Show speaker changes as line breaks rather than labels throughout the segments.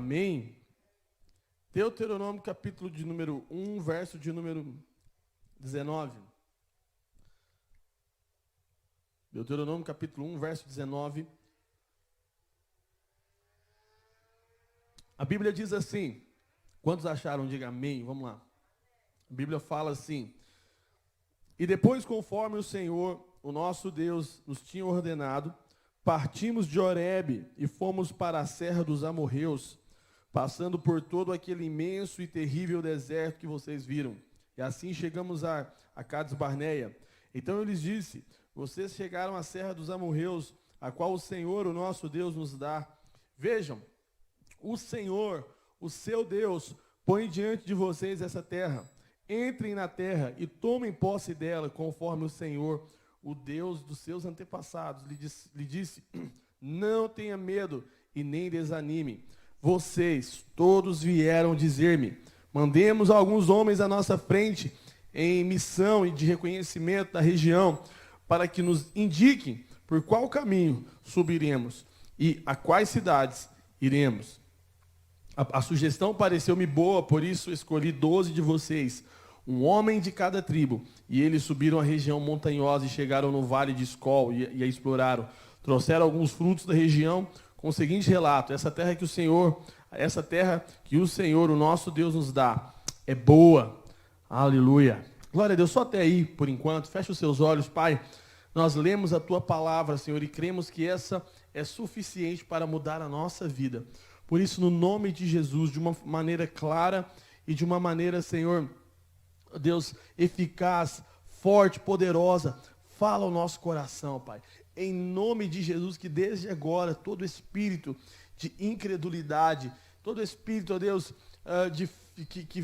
Amém? Deuteronômio capítulo de número 1, verso de número 19. Deuteronômio capítulo 1, verso 19. A Bíblia diz assim, quantos acharam? Diga amém, vamos lá. A Bíblia fala assim: e depois, conforme o Senhor, o nosso Deus, nos tinha ordenado, partimos de Horebe e fomos para a serra dos amorreus, passando por todo aquele imenso e terrível deserto que vocês viram. E assim chegamos a Cades Barneia. Então eu lhes disse: vocês chegaram à serra dos amorreus, a qual o Senhor, o nosso Deus, nos dá. Vejam, o Senhor, o seu Deus, põe diante de vocês essa terra. Entrem na terra e tomem posse dela, conforme o Senhor, o Deus dos seus antepassados, lhe disse: não tenha medo e nem desanime. Vocês todos vieram dizer-me: mandemos alguns homens à nossa frente em missão e de reconhecimento da região, para que nos indiquem por qual caminho subiremos e a quais cidades iremos. A sugestão pareceu-me boa, por isso escolhi 12 de vocês, um homem de cada tribo, e eles subiram a região montanhosa e chegaram no vale de Escol e a exploraram. Trouxeram alguns frutos da região com o seguinte relato: essa terra que o Senhor, o nosso Deus, nos dá, é boa. Aleluia. Glória a Deus. Só até aí, por enquanto. Fecha os seus olhos, Pai. Nós lemos a Tua palavra, Senhor, e cremos que essa é suficiente para mudar a nossa vida. Por isso, no nome de Jesus, de uma maneira clara e de uma maneira, Senhor, Deus, eficaz, forte, poderosa, fala ao nosso coração, Pai. Em nome de Jesus, que desde agora todo espírito de incredulidade, todo espírito, ó Deus,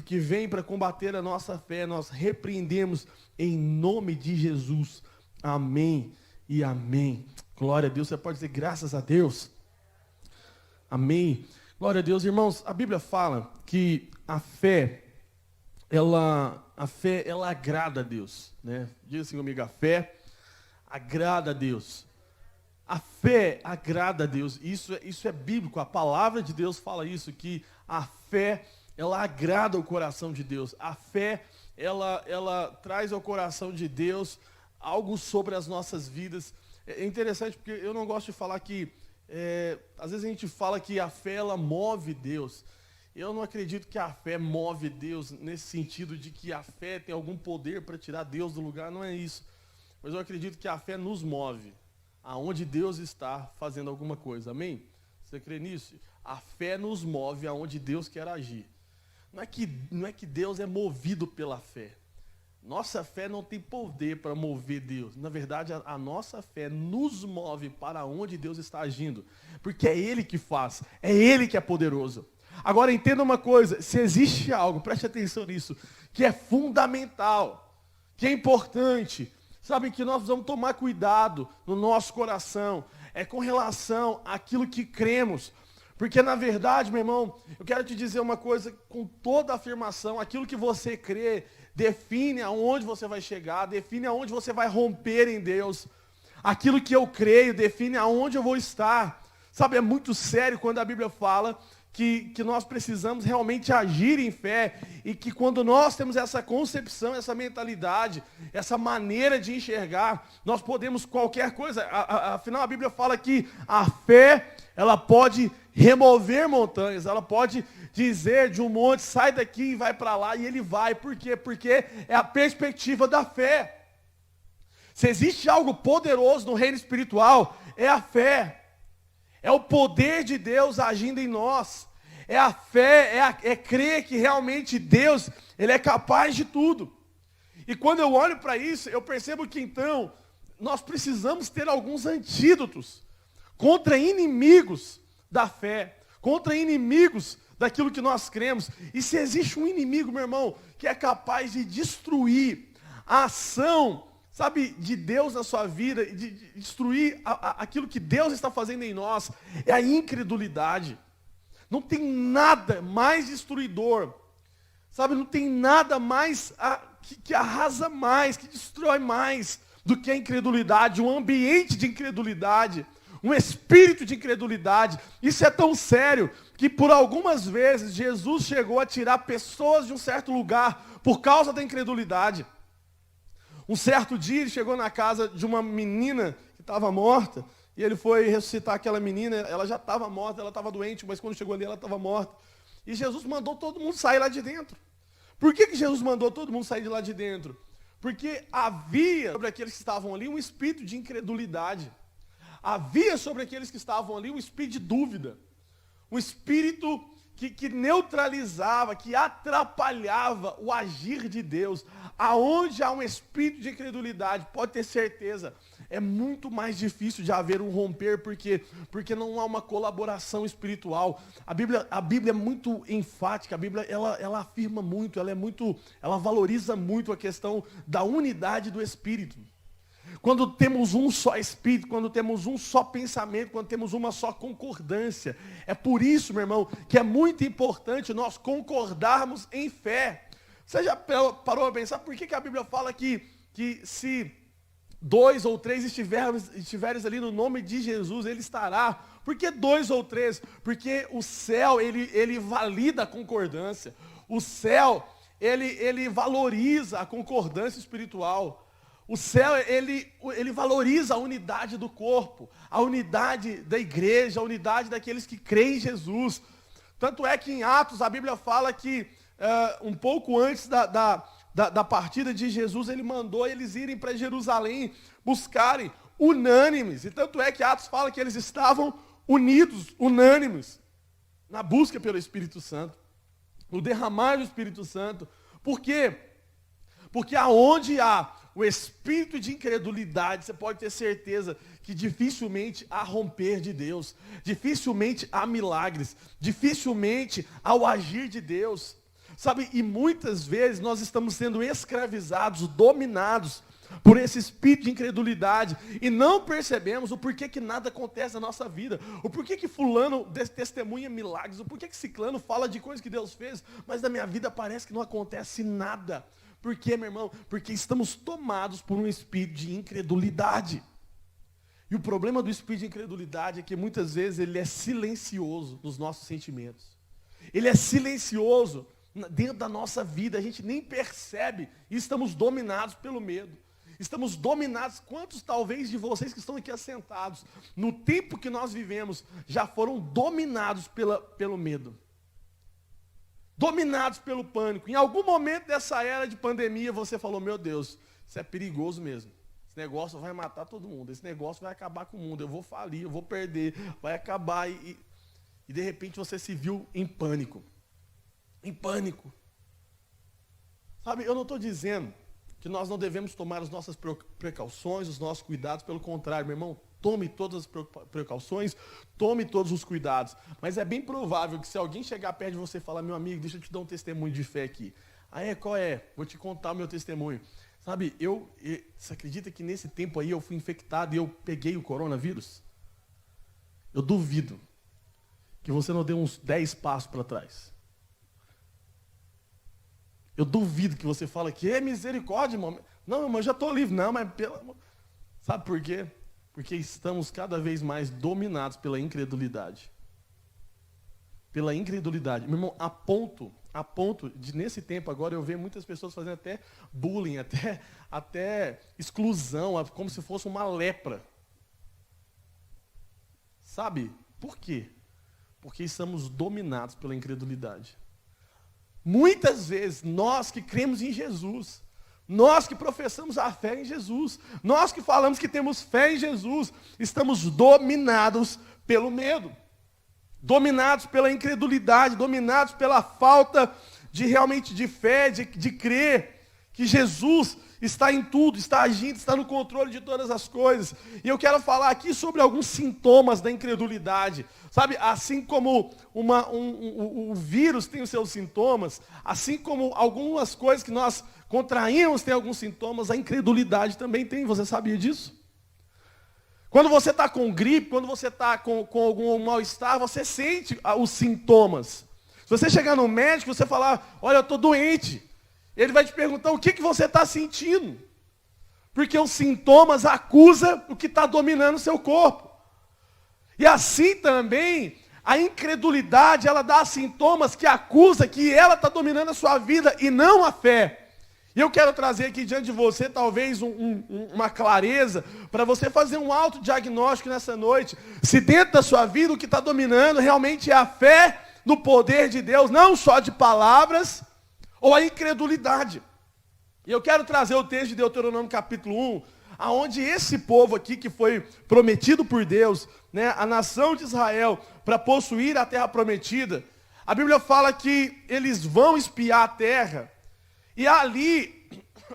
que vem para combater a nossa fé, nós repreendemos em nome de Jesus. Amém e amém. Glória a Deus. Você pode dizer graças a Deus. Amém. Glória a Deus. Irmãos, a Bíblia fala que a fé, ela agrada a Deus, né? Diga assim comigo: a fé agrada a Deus. A fé agrada a Deus. Isso é bíblico. A palavra de Deus fala isso, que a fé, ela agrada o coração de Deus. A fé, ela traz ao coração de Deus algo sobre as nossas vidas. É interessante porque eu não gosto de falar que, às vezes a gente fala que a fé, ela move Deus. Eu não acredito que a fé move Deus nesse sentido de que a fé tem algum poder para tirar Deus do lugar. Não é isso. Mas eu acredito que a fé nos move aonde Deus está fazendo alguma coisa. Amém? Você crê nisso? A fé nos move aonde Deus quer agir. Não é que Deus é movido pela fé. Nossa fé não tem poder para mover Deus. Na verdade, a nossa fé nos move para onde Deus está agindo. Porque é Ele que faz. É Ele que é poderoso. Agora entenda uma coisa: se existe algo, preste atenção nisso, que é fundamental, que é importante, sabe, que nós vamos tomar cuidado no nosso coração, é com relação àquilo que cremos. Porque na verdade, meu irmão, eu quero te dizer uma coisa com toda afirmação: aquilo que você crê define aonde você vai chegar, define aonde você vai romper em Deus. Aquilo que eu creio define aonde eu vou estar. Sabe, é muito sério quando a Bíblia fala que nós precisamos realmente agir em fé, e que quando nós temos essa concepção, essa mentalidade, essa maneira de enxergar, nós podemos qualquer coisa. Afinal, a Bíblia fala que a fé, ela pode remover montanhas, ela pode dizer de um monte: sai daqui e vai para lá, e ele vai. Por quê? Porque é a perspectiva da fé. Se existe algo poderoso no reino espiritual, é a fé. É o poder de Deus agindo em nós. É a fé, é crer que realmente Deus, Ele é capaz de tudo. E quando eu olho para isso, eu percebo que então, nós precisamos ter alguns antídotos contra inimigos da fé, contra inimigos daquilo que nós cremos. E se existe um inimigo, meu irmão, que é capaz de destruir a ação, sabe, de Deus na sua vida, de destruir aquilo que Deus está fazendo em nós, é a incredulidade. Não tem nada mais destruidor, sabe, não tem nada mais que arrasa mais, que destrói mais do que a incredulidade, um ambiente de incredulidade, um espírito de incredulidade. Isso é tão sério que por algumas vezes Jesus chegou a tirar pessoas de um certo lugar por causa da incredulidade. Um certo dia ele chegou na casa de uma menina que estava morta, e ele foi ressuscitar aquela menina, ela já estava morta, ela estava doente, mas quando chegou ali ela estava morta. E Jesus mandou todo mundo sair lá de dentro. Por que Jesus mandou todo mundo sair de lá de dentro? Porque havia sobre aqueles que estavam ali um espírito de incredulidade. Havia sobre aqueles que estavam ali um espírito de dúvida. Um espírito que neutralizava, que atrapalhava o agir de Deus. Aonde há um espírito de incredulidade, pode ter certeza, é muito mais difícil de haver um romper, porque não há uma colaboração espiritual. A Bíblia é muito enfática, a Bíblia ela afirma muito, ela valoriza muito a questão da unidade do Espírito. Quando temos um só Espírito, quando temos um só pensamento, quando temos uma só concordância. É por isso, meu irmão, que é muito importante nós concordarmos em fé. Você já parou a pensar por que a Bíblia fala que se 2 ou 3 estiveres ali no nome de Jesus, Ele estará? Por que 2 ou 3? Porque o céu, ele valida a concordância. O céu, ele valoriza a concordância espiritual. O céu, ele valoriza a unidade do corpo, a unidade da igreja, a unidade daqueles que creem em Jesus. Tanto é que em Atos a Bíblia fala que um pouco antes da partida de Jesus, ele mandou eles irem para Jerusalém, buscarem unânimes. E tanto é que Atos fala que eles estavam unidos, unânimes, na busca pelo Espírito Santo, no derramar do Espírito Santo. Por quê? Porque aonde há o espírito de incredulidade, você pode ter certeza que dificilmente há romper de Deus, dificilmente há milagres, dificilmente há o agir de Deus. Sabe, e muitas vezes nós estamos sendo escravizados, dominados por esse espírito de incredulidade e não percebemos o porquê que nada acontece na nossa vida, o porquê que fulano testemunha milagres, o porquê que ciclano fala de coisas que Deus fez, mas na minha vida parece que não acontece nada. Por quê, meu irmão? Porque estamos tomados por um espírito de incredulidade. E o problema do espírito de incredulidade é que muitas vezes ele é silencioso nos nossos sentimentos. Ele é silencioso dentro da nossa vida, a gente nem percebe e estamos dominados pelo medo. Estamos dominados, quantos talvez de vocês que estão aqui assentados, no tempo que nós vivemos, já foram dominados pelo medo? Dominados pelo pânico. Em algum momento dessa era de pandemia, você falou, meu Deus, isso é perigoso mesmo. Esse negócio vai matar todo mundo, esse negócio vai acabar com o mundo, eu vou falir, eu vou perder, vai acabar. E de repente você se viu em pânico. Em pânico. Sabe, eu não estou dizendo que nós não devemos tomar as nossas precauções, os nossos cuidados, pelo contrário, meu irmão, tome todas as precauções, tome todos os cuidados. Mas é bem provável que se alguém chegar perto de você e falar, meu amigo, deixa eu te dar um testemunho de fé aqui. Qual é? Vou te contar o meu testemunho. Sabe, você acredita que nesse tempo aí eu fui infectado e eu peguei o coronavírus? Eu duvido que você não deu uns 10 passos para trás. Eu duvido que você fale que é misericórdia, irmão. Não, irmão, eu já estou livre. Não, mas pelo amor. Sabe por quê? Porque estamos cada vez mais dominados pela incredulidade. Pela incredulidade. Meu irmão, a ponto de, nesse tempo agora, eu vejo muitas pessoas fazendo até bullying, até exclusão, como se fosse uma lepra. Sabe? Por quê? Porque estamos dominados pela incredulidade. Muitas vezes, nós que cremos em Jesus, nós que professamos a fé em Jesus, nós que falamos que temos fé em Jesus, estamos dominados pelo medo, dominados pela incredulidade, dominados pela falta de realmente de fé, de crer que Jesus está em tudo, está agindo, está no controle de todas as coisas. E eu quero falar aqui sobre alguns sintomas da incredulidade. Sabe, assim como o vírus tem os seus sintomas, assim como algumas coisas que nós contraímos têm alguns sintomas, a incredulidade também tem. Você sabia disso? Quando você está com gripe, quando você está com algum mal-estar, você sente os sintomas. Se você chegar no médico, você falar, olha, eu estou doente. Ele vai te perguntar o que você está sentindo. Porque os sintomas acusam o que está dominando o seu corpo. E assim também, a incredulidade, ela dá sintomas que acusa que ela está dominando a sua vida e não a fé. E eu quero trazer aqui diante de você, talvez, uma clareza, para você fazer um autodiagnóstico nessa noite. Se dentro da sua vida o que está dominando realmente é a fé no poder de Deus, não só de palavras, ou a incredulidade. E eu quero trazer o texto de Deuteronômio capítulo 1, aonde esse povo aqui que foi prometido por Deus, né, a nação de Israel, para possuir a terra prometida, a Bíblia fala que eles vão espiar a terra, e ali,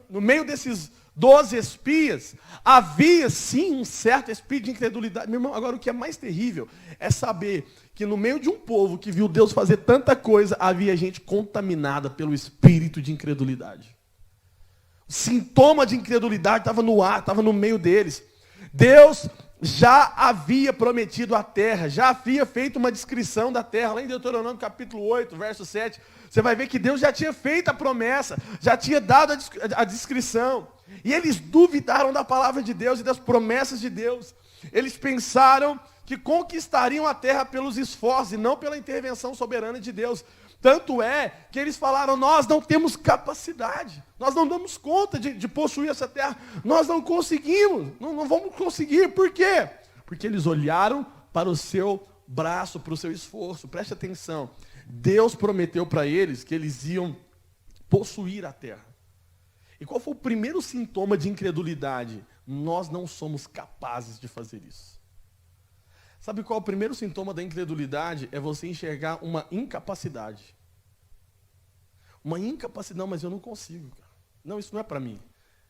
no meio desses 12 espias, havia sim um certo espírito de incredulidade. Meu irmão, agora o que é mais terrível é saber que no meio de um povo que viu Deus fazer tanta coisa, havia gente contaminada pelo espírito de incredulidade. O sintoma de incredulidade estava no ar, estava no meio deles. Deus já havia prometido a terra, já havia feito uma descrição da terra, lá em Deuteronômio capítulo 8, verso 7, você vai ver que Deus já tinha feito a promessa, já tinha dado a descrição, e eles duvidaram da palavra de Deus e das promessas de Deus. Eles pensaram que conquistariam a terra pelos esforços e não pela intervenção soberana de Deus. Tanto é que eles falaram, nós não temos capacidade, nós não damos conta de possuir essa terra, nós não conseguimos, não vamos conseguir. Por quê? Porque eles olharam para o seu braço, para o seu esforço. Preste atenção, Deus prometeu para eles que eles iam possuir a terra. E qual foi o primeiro sintoma de incredulidade? Nós não somos capazes de fazer isso. Sabe qual é o primeiro sintoma da incredulidade? É você enxergar uma incapacidade. Uma incapacidade, não, mas eu não consigo, cara. Não, isso não é para mim.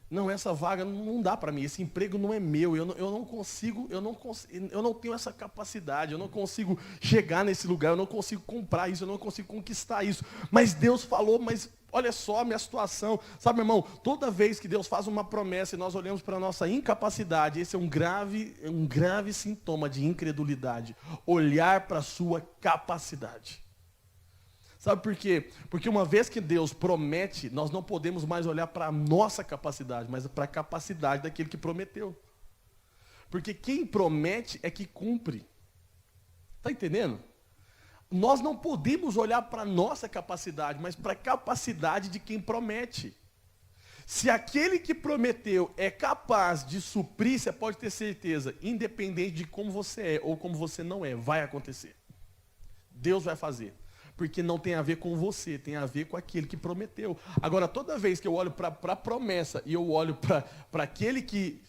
Não, essa vaga não dá para mim, esse emprego não é meu, eu não consigo, eu não tenho essa capacidade, eu não consigo chegar nesse lugar, eu não consigo comprar isso, eu não consigo conquistar isso. Mas Deus falou, mas olha só a minha situação. Sabe, meu irmão, toda vez que Deus faz uma promessa e nós olhamos para a nossa incapacidade, esse é um grave sintoma de incredulidade. Olhar para a sua capacidade. Sabe por quê? Porque uma vez que Deus promete, nós não podemos mais olhar para a nossa capacidade, mas para a capacidade daquele que prometeu. Porque quem promete é que cumpre. Está entendendo? Nós não podemos olhar para a nossa capacidade, mas para a capacidade de quem promete. Se aquele que prometeu é capaz de suprir, você pode ter certeza, independente de como você é ou como você não é, vai acontecer. Deus vai fazer. Porque não tem a ver com você, tem a ver com aquele que prometeu. Agora, toda vez que eu olho para a promessa e eu olho para aquele que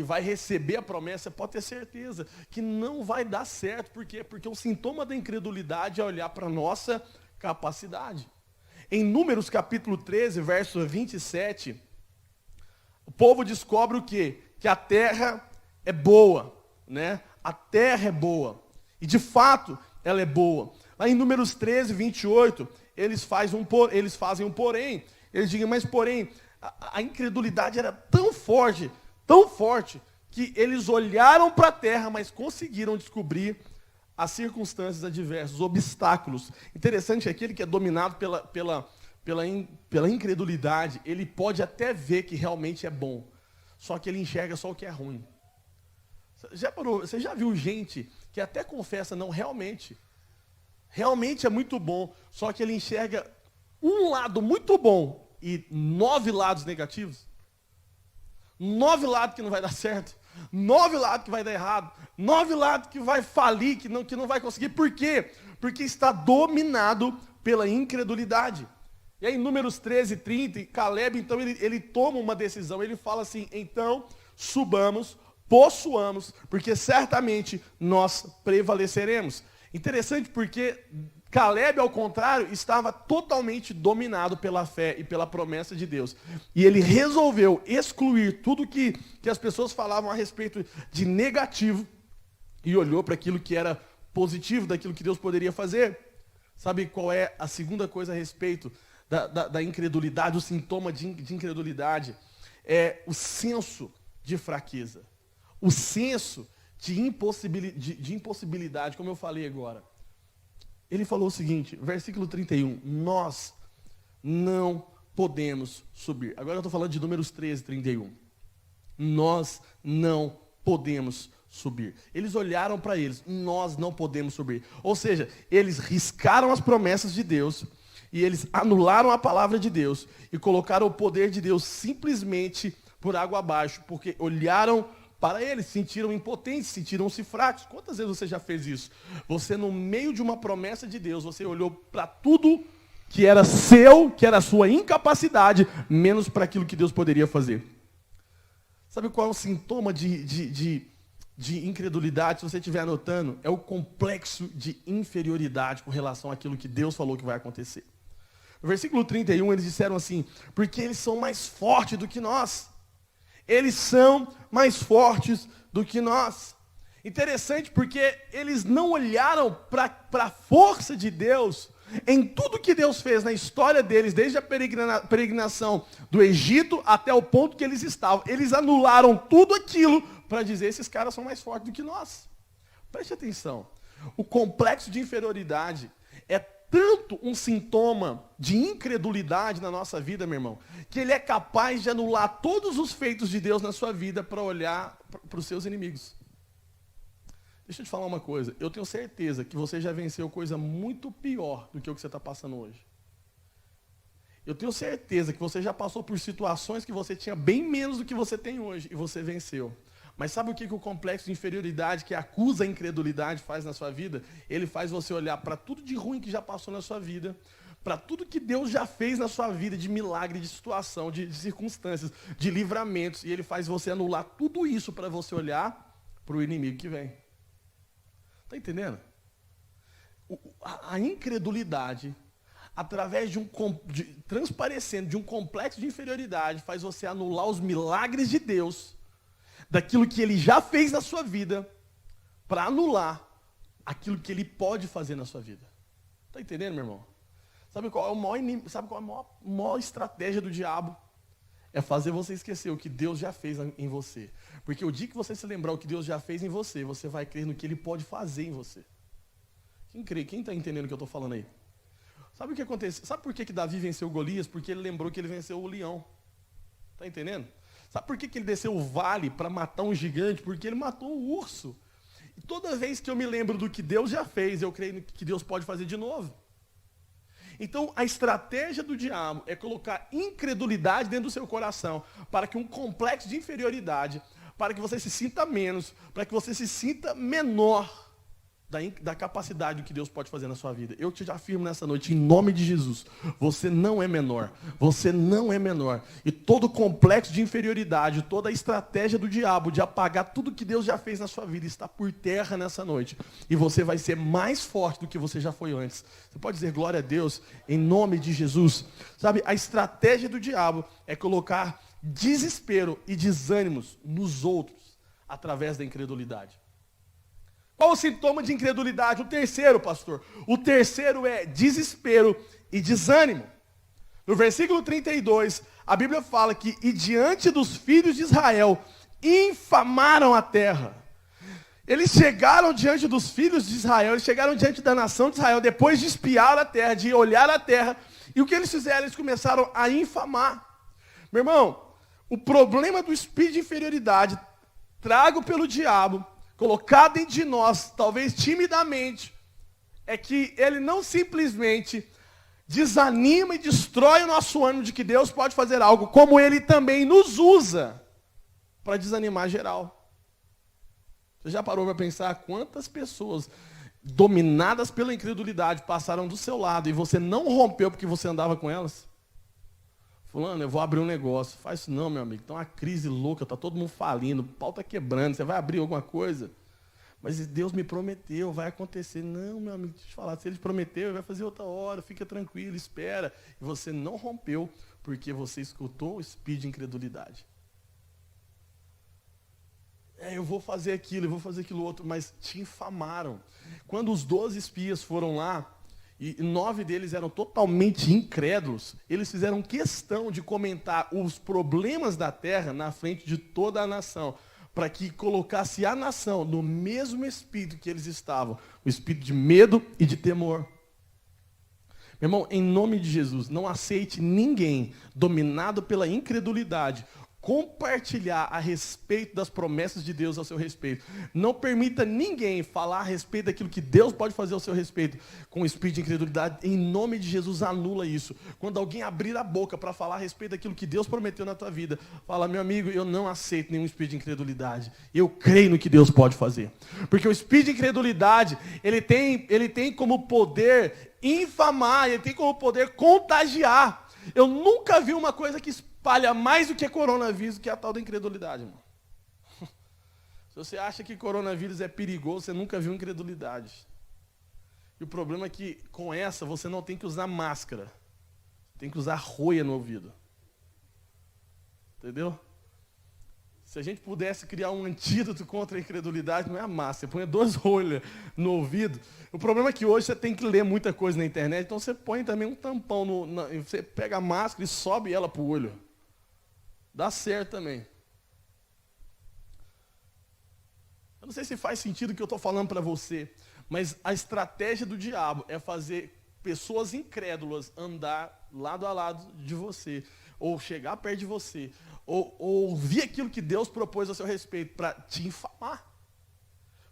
vai receber a promessa, pode ter certeza que não vai dar certo. Por quê? Porque o sintoma da incredulidade é olhar para a nossa capacidade. Em Números capítulo 13, verso 27, o povo descobre o quê? Que a terra é boa, né? A terra é boa. E de fato, ela é boa. Lá em Números 13, 28, eles fazem um porém. Eles dizem, mas porém, a incredulidade era tão forte, que eles olharam para a terra, mas conseguiram descobrir as circunstâncias adversas, os obstáculos. Interessante, aquele que é dominado pela incredulidade, ele pode até ver que realmente é bom, só que ele enxerga só o que é ruim. Você já viu gente que até confessa, não, realmente é muito bom, só que ele enxerga um lado muito bom e 9 lados negativos? 9 lados que não vai dar certo, 9 lados que vai dar errado, 9 lados que vai falir, que não vai conseguir. Por quê? Porque está dominado pela incredulidade. E aí em Números 13, 30, Caleb, então, ele toma uma decisão, ele fala assim, então, subamos, possuamos, porque certamente nós prevaleceremos. Interessante porque Caleb, ao contrário, estava totalmente dominado pela fé e pela promessa de Deus. E ele resolveu excluir tudo que as pessoas falavam a respeito de negativo e olhou para aquilo que era positivo, daquilo que Deus poderia fazer. Sabe qual é a segunda coisa a respeito da incredulidade, o sintoma de incredulidade? É o senso de fraqueza. O senso de impossibilidade, como eu falei agora. Ele falou o seguinte, versículo 31, nós não podemos subir. Agora eu estou falando de Números 13, 31. Nós não podemos subir. Eles olharam para eles, nós não podemos subir. Ou seja, eles riscaram as promessas de Deus e eles anularam a palavra de Deus e colocaram o poder de Deus simplesmente por água abaixo, porque olharam para eles, sentiram impotentes, sentiram-se fracos. Quantas vezes você já fez isso? Você, no meio de uma promessa de Deus, você olhou para tudo que era seu, que era a sua incapacidade, menos para aquilo que Deus poderia fazer. Sabe qual é o sintoma de incredulidade, se você estiver anotando? É o complexo de inferioridade com relação àquilo que Deus falou que vai acontecer. No versículo 31, eles disseram assim: porque eles são mais fortes do que nós. Eles são mais fortes do que nós. Interessante, porque eles não olharam para a força de Deus em tudo que Deus fez na história deles, desde a peregrinação do Egito até o ponto que eles estavam. Eles anularam tudo aquilo para dizer: esses caras são mais fortes do que nós. Preste atenção. O complexo de inferioridade é tanto um sintoma de incredulidade na nossa vida, meu irmão, que ele é capaz de anular todos os feitos de Deus na sua vida para olhar para os seus inimigos. Deixa eu te falar uma coisa. Eu tenho certeza que você já venceu coisa muito pior do que o que você está passando hoje. Eu tenho certeza que você já passou por situações que você tinha bem menos do que você tem hoje e você venceu. Mas sabe o que o complexo de inferioridade, que acusa a incredulidade, faz na sua vida? Ele faz você olhar para tudo de ruim que já passou na sua vida, para tudo que Deus já fez na sua vida, de milagre, de situação, de circunstâncias, de livramentos, e ele faz você anular tudo isso para você olhar para o inimigo que vem. Está entendendo? A incredulidade, através transparecendo de um complexo de inferioridade, faz você anular os milagres de Deus, daquilo que ele já fez na sua vida, para anular aquilo que ele pode fazer na sua vida. Está entendendo, meu irmão? Sabe qual é a maior estratégia do diabo? É fazer você esquecer o que Deus já fez em você. Porque o dia que você se lembrar o que Deus já fez em você, você vai crer no que ele pode fazer em você. Quem crê? Quem está entendendo o que eu estou falando aí? Sabe o que aconteceu? Sabe por que Davi venceu Golias? Porque ele lembrou que ele venceu o leão. Está entendendo? Sabe por que ele desceu o vale para matar um gigante? Porque ele matou o urso. E toda vez que eu me lembro do que Deus já fez, eu creio que Deus pode fazer de novo. Então, a estratégia do diabo é colocar incredulidade dentro do seu coração, para que um complexo de inferioridade, para que você se sinta menos, para que você se sinta menor da capacidade do que Deus pode fazer na sua vida. Eu te afirmo nessa noite, em nome de Jesus, você não é menor. Você não é menor. E todo complexo de inferioridade, toda a estratégia do diabo de apagar tudo que Deus já fez na sua vida está por terra nessa noite. E você vai ser mais forte do que você já foi antes. Você pode dizer glória a Deus, em nome de Jesus. Sabe, a estratégia do diabo é colocar desespero e desânimos nos outros, através da incredulidade. Qual o sintoma de incredulidade? O terceiro, pastor. O terceiro é desespero e desânimo. No versículo 32, a Bíblia fala que, e diante dos filhos de Israel, infamaram a terra. Eles chegaram diante dos filhos de Israel, eles chegaram diante da nação de Israel, depois de espiar a terra, de olhar a terra, e o que eles fizeram? Eles começaram a infamar. Meu irmão, o problema do espírito de inferioridade, trago pelo diabo, colocado dentro de nós, talvez timidamente, é que ele não simplesmente desanima e destrói o nosso ânimo de que Deus pode fazer algo, como ele também nos usa para desanimar geral. Você já parou para pensar quantas pessoas dominadas pela incredulidade passaram do seu lado e você não rompeu porque você andava com elas? Fulano, eu vou abrir um negócio. Faz isso não, meu amigo. Está uma crise louca, está todo mundo falindo, o pau está quebrando, você vai abrir alguma coisa? Mas Deus me prometeu, vai acontecer. Não, meu amigo, deixa eu te falar, se Ele prometeu, Ele vai fazer outra hora, fica tranquilo, espera. E você não rompeu, porque você escutou o espírito de incredulidade. Eu vou fazer aquilo, eu vou fazer aquilo outro, mas te infamaram. Quando os 12 espias foram lá, e 9 deles eram totalmente incrédulos, eles fizeram questão de comentar os problemas da terra na frente de toda a nação, para que colocasse a nação no mesmo espírito que eles estavam, o espírito de medo e de temor. Meu irmão, em nome de Jesus, não aceite ninguém dominado pela incredulidade compartilhar a respeito das promessas de Deus ao seu respeito. Não permita ninguém falar a respeito daquilo que Deus pode fazer ao seu respeito com o espírito de incredulidade. Em nome de Jesus, anula isso. Quando alguém abrir a boca para falar a respeito daquilo que Deus prometeu na tua vida, fala: meu amigo, eu não aceito nenhum espírito de incredulidade. Eu creio no que Deus pode fazer. Porque o espírito de incredulidade, ele tem como poder infamar, ele tem como poder contagiar. Eu nunca vi uma coisa que espalha mais do que coronavírus, que é a tal da incredulidade, irmão. Se você acha que coronavírus é perigoso, você nunca viu incredulidade. E o problema é que com essa você não tem que usar máscara. Tem que usar rolha no ouvido. Entendeu? Se a gente pudesse criar um antídoto contra a incredulidade, não é a máscara, você põe 2 rolhas no ouvido. O problema é que hoje você tem que ler muita coisa na internet, então você põe também um tampão, você pega a máscara e sobe ela para o olho. Dá certo também. Eu não sei se faz sentido o que eu estou falando para você, mas a estratégia do diabo é fazer pessoas incrédulas andar lado a lado de você, ou chegar perto de você, ou ouvir aquilo que Deus propôs a seu respeito para te infamar.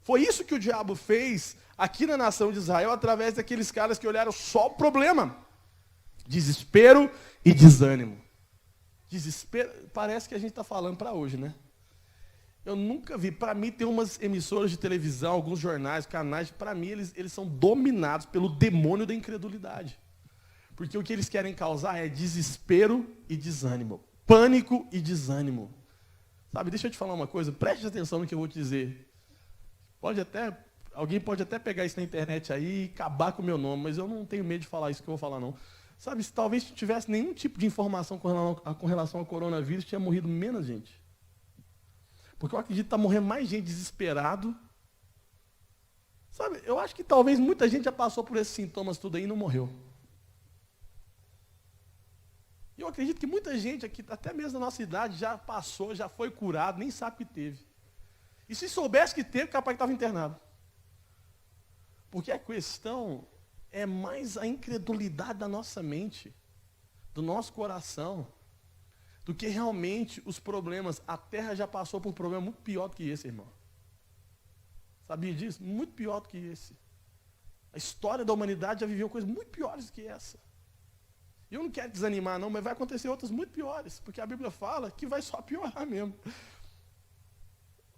Foi isso que o diabo fez aqui na nação de Israel, através daqueles caras que olharam só o problema. Desespero e desânimo. Desespero, parece que a gente está falando para hoje, né? Eu nunca vi, para mim tem umas emissoras de televisão, alguns jornais, canais, para mim eles são dominados pelo demônio da incredulidade. Porque o que eles querem causar é desespero e desânimo. Pânico e desânimo. Sabe, deixa eu te falar uma coisa, preste atenção no que eu vou te dizer. Alguém pode até pegar isso na internet aí e acabar com o meu nome, mas eu não tenho medo de falar isso que eu vou falar, não. Sabe, se talvez não tivesse nenhum tipo de informação com relação ao coronavírus, tinha morrido menos gente. Porque eu acredito que está morrendo mais gente desesperado. Sabe, eu acho que talvez muita gente já passou por esses sintomas tudo aí e não morreu. E eu acredito que muita gente aqui, até mesmo na nossa idade, já passou, já foi curado, nem sabe que teve. E se soubesse que teve, capaz que estava internado. Porque a questão é mais a incredulidade da nossa mente, do nosso coração, do que realmente os problemas. A Terra já passou por um problema muito pior do que esse, irmão. Sabia disso? Muito pior do que esse. A história da humanidade já viveu coisas muito piores do que essa. E eu não quero desanimar, não, mas vai acontecer outras muito piores, porque a Bíblia fala que vai só piorar mesmo.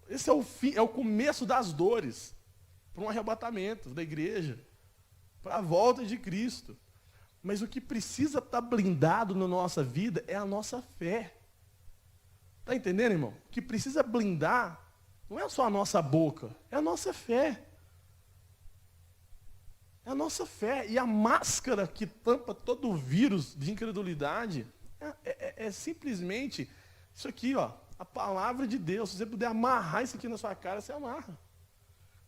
Esse é o fim, é o começo das dores para um arrebatamento da igreja, para a volta de Cristo. Mas o que precisa estar blindado na nossa vida é a nossa fé. Está entendendo, irmão? O que precisa blindar não é só a nossa boca, é a nossa fé. É a nossa fé. E a máscara que tampa todo o vírus de incredulidade é simplesmente isso aqui, ó, a palavra de Deus. Se você puder amarrar isso aqui na sua cara, você amarra.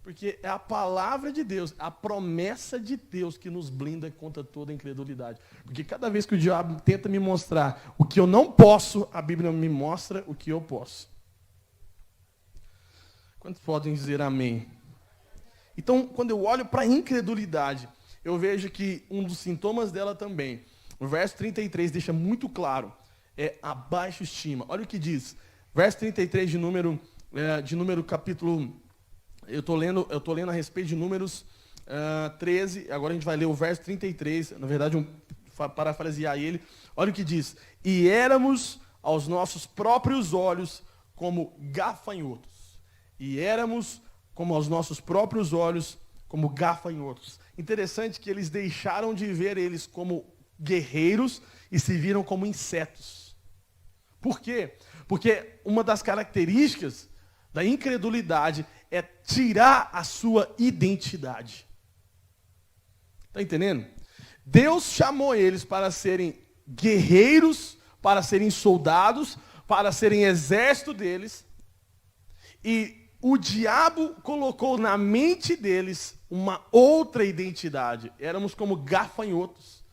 Porque é a palavra de Deus, a promessa de Deus que nos blinda contra toda a incredulidade. Porque cada vez que o diabo tenta me mostrar o que eu não posso, a Bíblia me mostra o que eu posso. Quantos podem dizer amém? Então, quando eu olho para a incredulidade, eu vejo que um dos sintomas dela também, o verso 33 deixa muito claro, é a baixa estima. Olha o que diz, verso 33 de número capítulo, eu estou lendo a respeito de Números 13, agora a gente vai ler o verso 33, na verdade, parafrasear ele. Olha o que diz, e éramos aos nossos próprios olhos como gafanhotos. E éramos como aos nossos próprios olhos, como gafanhotos. Interessante que eles deixaram de ver eles como guerreiros e se viram como insetos. Por quê? Porque uma das características da incredulidade é tirar a sua identidade. Está entendendo? Deus chamou eles para serem guerreiros, para serem soldados, para serem exército deles, e o diabo colocou na mente deles uma outra identidade. Éramos como gafanhotos.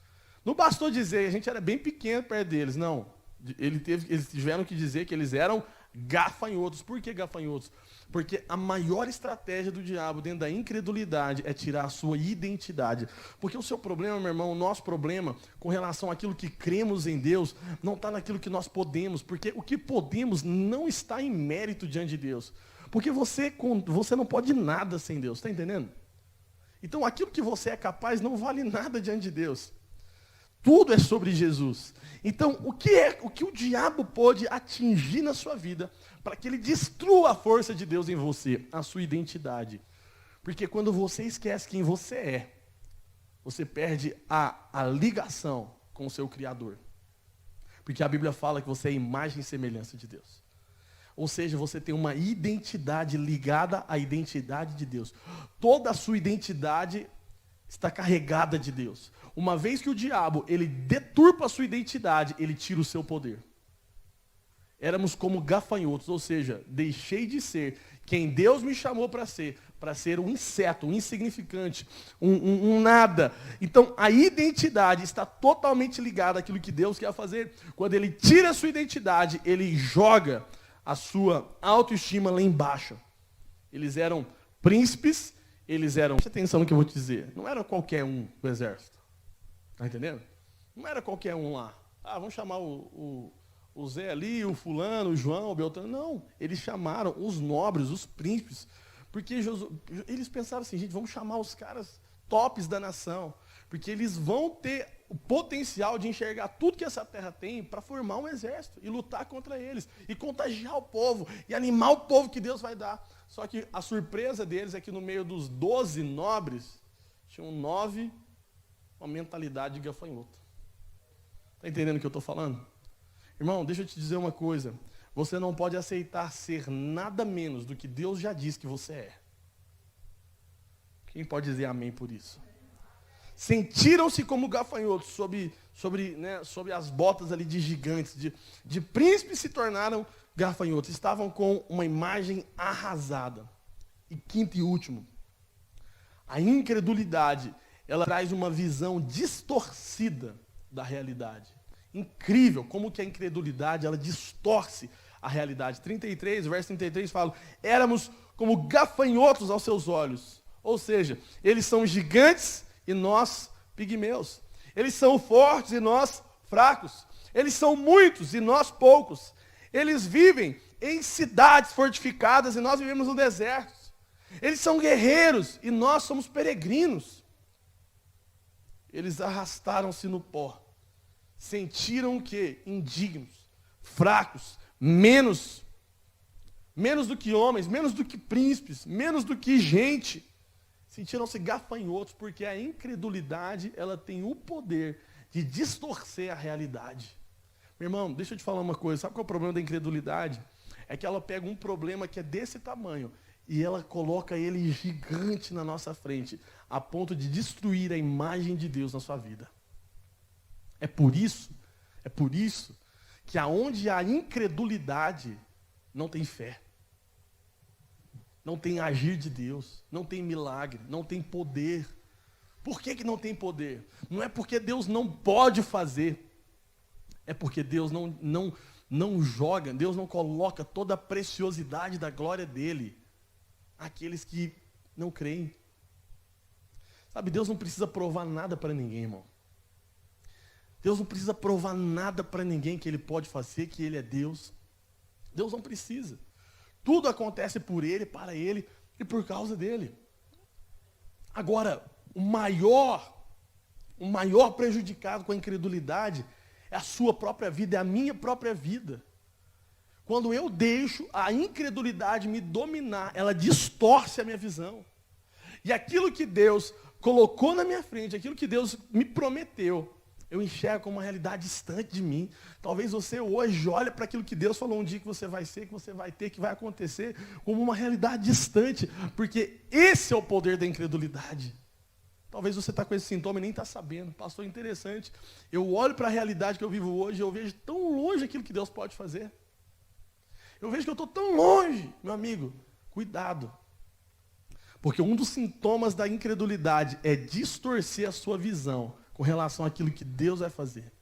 Não bastou dizer, a gente era bem pequeno perto deles. Não. Eles tiveram que dizer que eles eram Gafanhotos. Por que gafanhotos? Porque a maior estratégia do diabo dentro da incredulidade é tirar a sua identidade. Porque o seu problema, meu irmão, o nosso problema com relação àquilo que cremos em Deus, não está naquilo que nós podemos. Porque o que podemos não está em mérito diante de Deus. Porque você não pode nada sem Deus, está entendendo? Então aquilo que você é capaz não vale nada diante de Deus. Tudo é sobre Jesus. Então, o que o diabo pode atingir na sua vida para que ele destrua a força de Deus em você? A sua identidade. Porque quando você esquece quem você é, você perde a ligação com o seu Criador. Porque a Bíblia fala que você é imagem e semelhança de Deus. Ou seja, você tem uma identidade ligada à identidade de Deus. Toda a sua identidade está carregada de Deus. Uma vez que o diabo, ele deturpa a sua identidade, ele tira o seu poder. Éramos como gafanhotos, ou seja, deixei de ser quem Deus me chamou para ser um inseto, um insignificante, um nada. Então, a identidade está totalmente ligada àquilo que Deus quer fazer. Quando ele tira a sua identidade, ele joga a sua autoestima lá embaixo. Eles eram príncipes, preste atenção no que eu vou te dizer, não era qualquer um do exército. Está entendendo? Não era qualquer um lá. Vamos chamar o Zé ali, o fulano, o João, o Beltrano. Não, eles chamaram os nobres, os príncipes. Porque eles pensaram assim, gente, vamos chamar os caras tops da nação. Porque eles vão ter o potencial de enxergar tudo que essa terra tem para formar um exército e lutar contra eles. E contagiar o povo, e animar o povo que Deus vai dar. Só que a surpresa deles é que no meio dos 12 nobres, tinham 9 com a mentalidade de gafanhoto. Está entendendo o que eu estou falando? Irmão, deixa eu te dizer uma coisa. Você não pode aceitar ser nada menos do que Deus já disse que você é. Quem pode dizer amém por isso? Sentiram-se como gafanhotos sobre as botas ali de gigantes, de príncipes se tornaram gafanhotos. Estavam com uma imagem arrasada. E quinto e último, a incredulidade, ela traz uma visão distorcida da realidade. Incrível como que a incredulidade, ela distorce a realidade. 33, verso 33 fala, éramos como gafanhotos aos seus olhos. Ou seja, eles são gigantes e nós pigmeus. Eles são fortes e nós fracos. Eles são muitos e nós poucos. Eles vivem em cidades fortificadas e nós vivemos no deserto. Eles são guerreiros e nós somos peregrinos. Eles arrastaram-se no pó. Sentiram o quê? Indignos, fracos, menos do que homens, menos do que príncipes, menos do que gente. Sentiram-se gafanhotos, porque a incredulidade, ela tem o poder de distorcer a realidade. Meu irmão, deixa eu te falar uma coisa. Sabe qual é o problema da incredulidade? É que ela pega um problema que é desse tamanho e ela coloca ele gigante na nossa frente, a ponto de destruir a imagem de Deus na sua vida. É por isso que aonde há incredulidade, não tem fé. Não tem agir de Deus, não tem milagre, não tem poder. Por que não tem poder? Não é porque Deus não pode fazer, é porque Deus não joga, Deus não coloca toda a preciosidade da glória dele àqueles que não creem. Sabe, Deus não precisa provar nada para ninguém, irmão. Deus não precisa provar nada para ninguém que ele pode fazer, que ele é Deus. Deus não precisa. Tudo acontece por ele, para ele e por causa dele. Agora, o maior prejudicado com a incredulidade é a sua própria vida, é a minha própria vida. Quando eu deixo a incredulidade me dominar, ela distorce a minha visão. E aquilo que Deus colocou na minha frente, aquilo que Deus me prometeu, eu enxergo como uma realidade distante de mim. Talvez você hoje olhe para aquilo que Deus falou um dia que você vai ser, que você vai ter, que vai acontecer, como uma realidade distante. Porque esse é o poder da incredulidade. Talvez você está com esse sintoma e nem está sabendo. Pastor, interessante. Eu olho para a realidade que eu vivo hoje e eu vejo tão longe aquilo que Deus pode fazer. Eu vejo que eu estou tão longe. Meu amigo, cuidado. Porque um dos sintomas da incredulidade é distorcer a sua visão com relação àquilo que Deus vai fazer.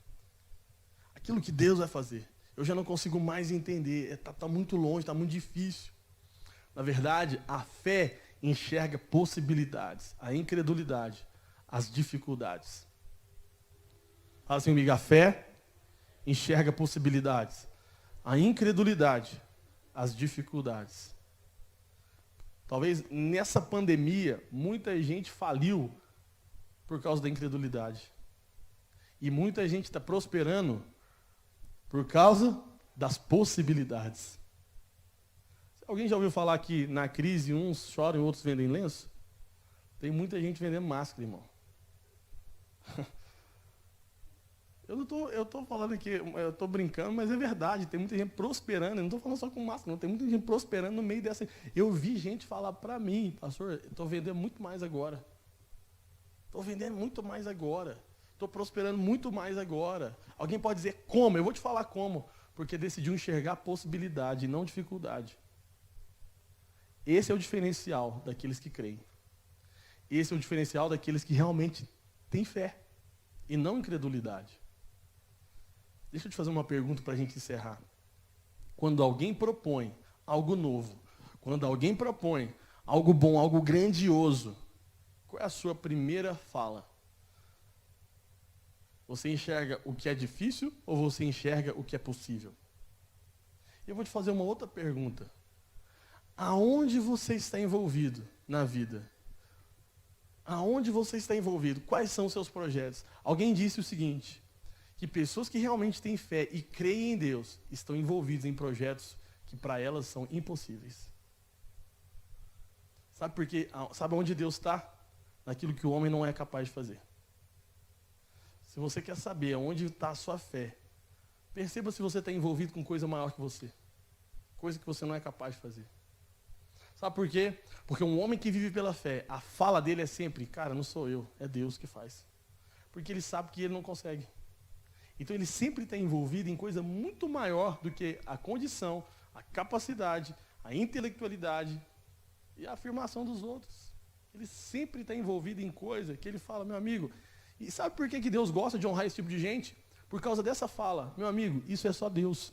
Aquilo que Deus vai fazer. Eu já não consigo mais entender. Está muito longe, está muito difícil. Na verdade, a fé enxerga possibilidades. A incredulidade, as dificuldades. Fala assim comigo, a fé enxerga possibilidades. A incredulidade, as dificuldades. Talvez nessa pandemia, muita gente faliu por causa da incredulidade. E muita gente está prosperando por causa das possibilidades. Alguém já ouviu falar que na crise uns choram e outros vendem lenço? Tem muita gente vendendo máscara, irmão. Eu estou falando aqui, eu estou brincando, mas é verdade. Tem muita gente prosperando. Eu não estou falando só com máscara, não. Tem muita gente prosperando no meio dessa. Eu vi gente falar para mim, pastor, eu estou vendendo muito mais agora. Estou vendendo muito mais agora. Estou prosperando muito mais agora. Alguém pode dizer como? Eu vou te falar como. Porque decidiu enxergar possibilidade e não dificuldade. Esse é o diferencial daqueles que creem. Esse é o diferencial daqueles que realmente têm fé e não incredulidade. Deixa eu te fazer uma pergunta para a gente encerrar. Quando alguém propõe algo novo, quando alguém propõe algo bom, algo grandioso, qual é a sua primeira fala? Você enxerga o que é difícil ou você enxerga o que é possível? Eu vou te fazer uma outra pergunta. Aonde você está envolvido na vida? Aonde você está envolvido? Quais são os seus projetos? Alguém disse o seguinte, que pessoas que realmente têm fé e creem em Deus estão envolvidas em projetos que para elas são impossíveis. Sabe por quê? Sabe onde Deus está? Naquilo que o homem não é capaz de fazer. Se você quer saber onde está a sua fé, perceba se você está envolvido com coisa maior que você. Coisa que você não é capaz de fazer. Sabe por quê? Porque um homem que vive pela fé, a fala dele é sempre, cara, não sou eu, é Deus que faz. Porque ele sabe que ele não consegue. Então ele sempre está envolvido em coisa muito maior do que a condição, a capacidade, a intelectualidade e a afirmação dos outros. Ele sempre está envolvido em coisa que ele fala, meu amigo, e sabe por que Deus gosta de honrar esse tipo de gente? Por causa dessa fala, meu amigo, isso é só Deus.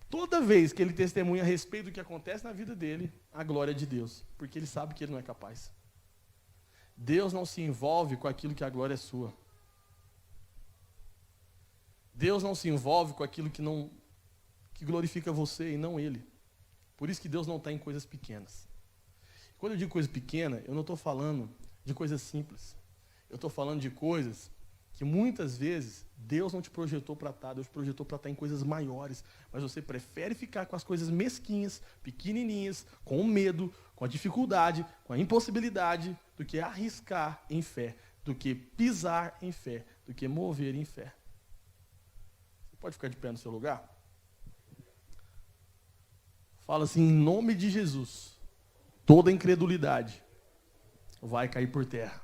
Toda vez que ele testemunha a respeito do que acontece na vida dele, a glória é de Deus, porque ele sabe que ele não é capaz. Deus não se envolve com aquilo que a glória é sua. Deus não se envolve com aquilo que glorifica você e não ele. Por isso que Deus não está em coisas pequenas. Quando eu digo coisa pequena, eu não estou falando de coisas simples. Eu estou falando de coisas que muitas vezes Deus não te projetou para estar, Deus te projetou para estar em coisas maiores, mas você prefere ficar com as coisas mesquinhas, pequenininhas, com o medo, com a dificuldade, com a impossibilidade, do que arriscar em fé, do que pisar em fé, do que mover em fé. Você pode ficar de pé no seu lugar? Fala assim, em nome de Jesus, toda incredulidade vai cair por terra.